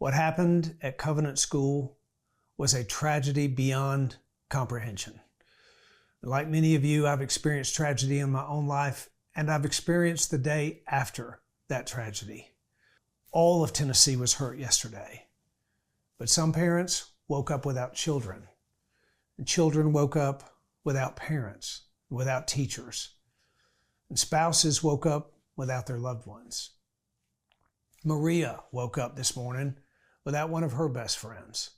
What happened at Covenant School was a tragedy beyond comprehension. Like many of you, I've experienced tragedy in my own life, and I've experienced the day after that tragedy. All of Tennessee was hurt yesterday, but some parents woke up without children, and children woke up without parents, without teachers, and spouses woke up without their loved ones. Maria woke up this morning without one of her best friends,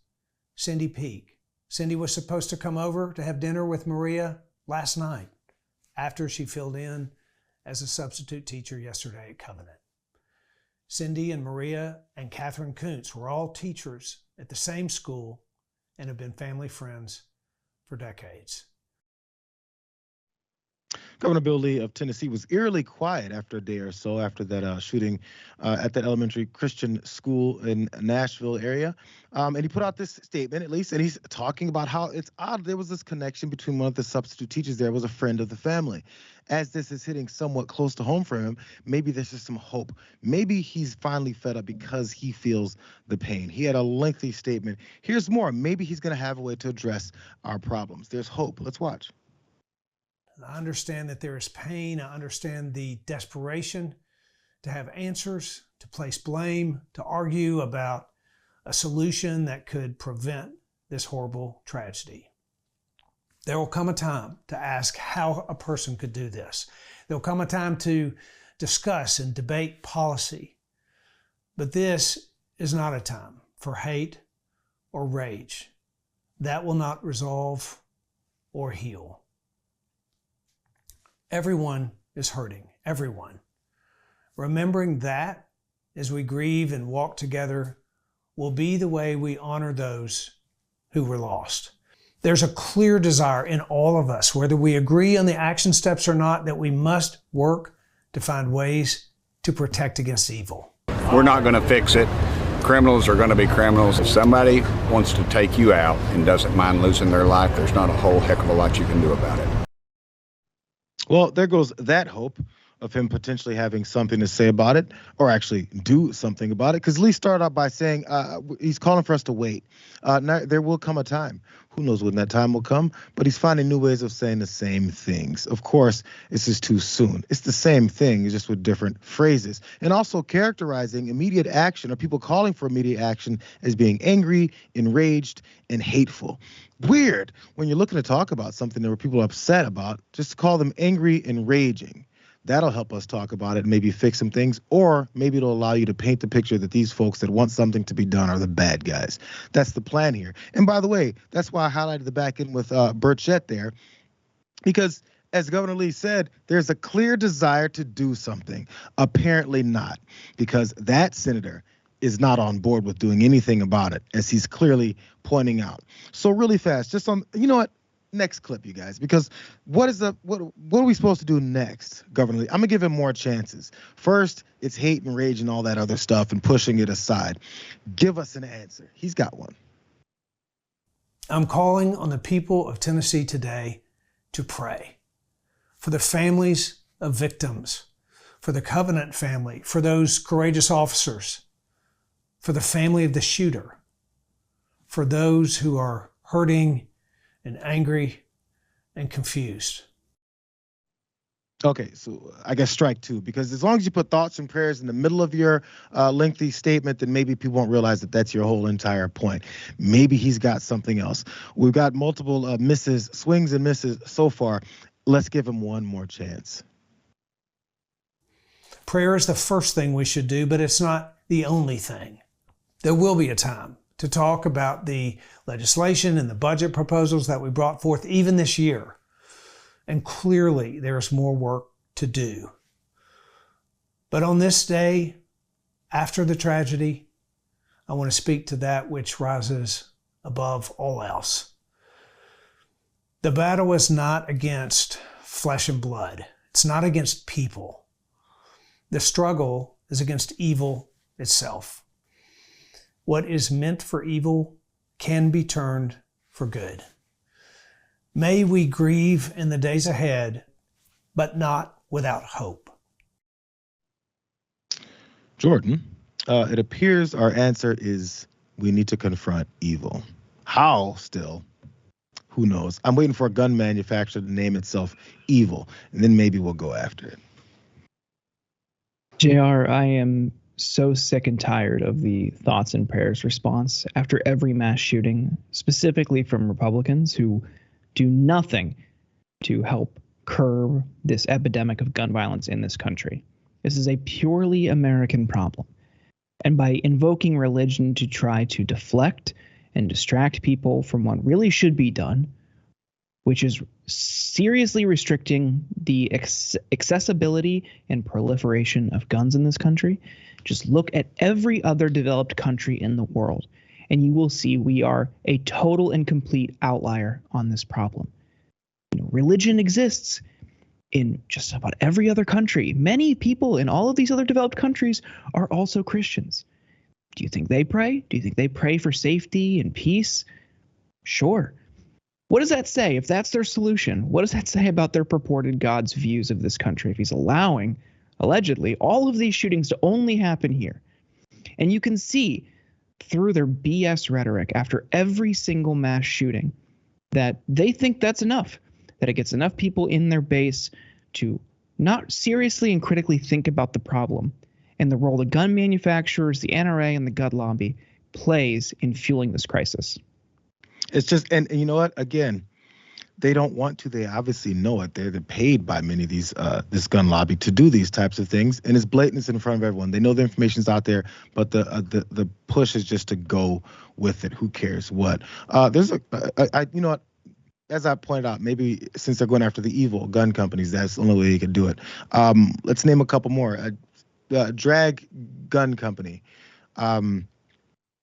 Cynthia Peak. Cindy was supposed to come over to have dinner with Maria last night after she filled in as a substitute teacher yesterday at Covenant. Cindy and Maria and Katherine Koontz were all teachers at the same school and have been family friends for decades. Governor Bill Lee of Tennessee was eerily quiet after a day or so after that shooting at that elementary Christian school in Nashville area. And he put out this statement, at least, and he's talking about how it's odd there was this connection between one of the substitute teachers there was a friend of the family. As this is hitting somewhat close to home for him, maybe there's just some hope. Maybe he's finally fed up because he feels the pain. He had a lengthy statement. Here's more. Maybe he's going to have a way to address our problems. There's hope. Let's watch. I understand that there is pain. I understand the desperation to have answers, to place blame, to argue about a solution that could prevent this horrible tragedy. There will come a time to ask how a person could do this. There will come a time to discuss and debate policy. But this is not a time for hate or rage. That will not resolve or heal. Everyone is hurting, everyone. Remembering that as we grieve and walk together will be the way we honor those who were lost. There's a clear desire in all of us, whether we agree on the action steps or not, that we must work to find ways to protect against evil. We're not going to fix it. Criminals are going to be criminals. If somebody wants to take you out and doesn't mind losing their life, there's not a whole heck of a lot you can do about it. Well, there goes that hope of him potentially having something to say about it, or actually do something about it. Because Lee started out by saying he's calling for us to wait. Now, there will come a time. Who knows when that time will come? But he's finding new ways of saying the same things. Of course, it's just too soon. It's the same thing, just with different phrases. And also characterizing immediate action, or people calling for immediate action, as being angry, enraged, and hateful. Weird when you're looking to talk about something that people are upset about, just to call them angry and raging. That'll help us talk about it and maybe fix some things, or maybe it'll allow you to paint the picture that these folks that want something to be done are the bad guys. That's the plan here. And by the way, that's why I highlighted the back end with Burchett there, because as Governor Lee said, there's a clear desire to do something. Apparently not, because that senator is not on board with doing anything about it, as he's clearly pointing out. So really fast, just on, you know what? Next clip, you guys, because what are we supposed to do next, Governor Lee? I'm gonna give him more chances. First, it's hate and rage and all that other stuff and pushing it aside. Give us an answer. He's got one. I'm calling on the people of Tennessee today to pray for the families of victims, for the Covenant family, for those courageous officers, for the family of the shooter, for those who are hurting and angry and confused. Okay, so I guess strike two, because as long as you put thoughts and prayers in the middle of your lengthy statement, then maybe people won't realize that that's your whole entire point. Maybe he's got something else. We've got multiple swings and misses so far. Let's give him one more chance. Prayer is the first thing we should do, but it's not the only thing. There will be a time to talk about the legislation and the budget proposals that we brought forth even this year. And clearly there is more work to do. But on this day, after the tragedy, I want to speak to that which rises above all else. The battle is not against flesh and blood. It's not against people. The struggle is against evil itself. What is meant for evil can be turned for good. May we grieve in the days ahead, but not without hope. Jordan, It appears our answer is we need to confront evil. How still? Who knows? I'm waiting for a gun manufacturer to name itself evil, and then maybe we'll go after it. JR, I am so sick and tired of the thoughts and prayers response after every mass shooting, specifically from Republicans who do nothing to help curb this epidemic of gun violence in this country. This is a purely American problem. And by invoking religion to try to deflect and distract people from what really should be done, which is seriously restricting the accessibility and proliferation of guns in this country, just look at every other developed country in the world, and you will see we are a total and complete outlier on this problem. Religion exists in just about every other country. Many people in all of these other developed countries are also Christians. Do you think they pray? Do you think they pray for safety and peace? Sure. What does that say? If that's their solution, what does that say about their purported God's views of this country if he's allowing, allegedly, all of these shootings to only happen here? And you can see through their BS rhetoric after every single mass shooting that they think that's enough, that it gets enough people in their base to not seriously and critically think about the problem and the role the gun manufacturers, the NRA, and the gun lobby plays in fueling this crisis. It's just, and you know what? Again, they don't want to. They obviously know it. They're paid by many of these, this gun lobby to do these types of things, and it's blatant. It's in front of everyone. They know the information's out there, but the push is just to go with it. Who cares what? There's you know what? As I pointed out, maybe since they're going after the evil gun companies, that's the only way you could do it. Let's name a couple more. Drag gun company.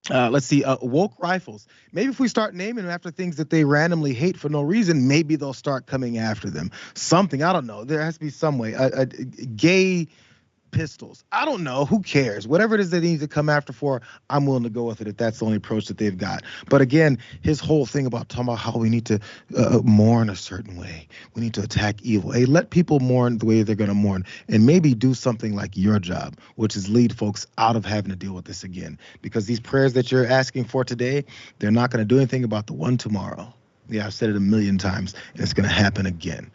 Let's see, woke rifles. Maybe if we start naming them after things that they randomly hate for no reason, maybe they'll start coming after them. Something, I don't know. There has to be some way. Gay pistols. I don't know. Who cares? Whatever it is they need to come after for, I'm willing to go with it if that's the only approach that they've got. But again, his whole thing about talking about how we need to mourn a certain way. We need to attack evil. Hey, let people mourn the way they're going to mourn, and maybe do something like your job, which is lead folks out of having to deal with this again. Because these prayers that you're asking for today, they're not going to do anything about the one tomorrow. Yeah, I've said it a million times, and it's going to happen again.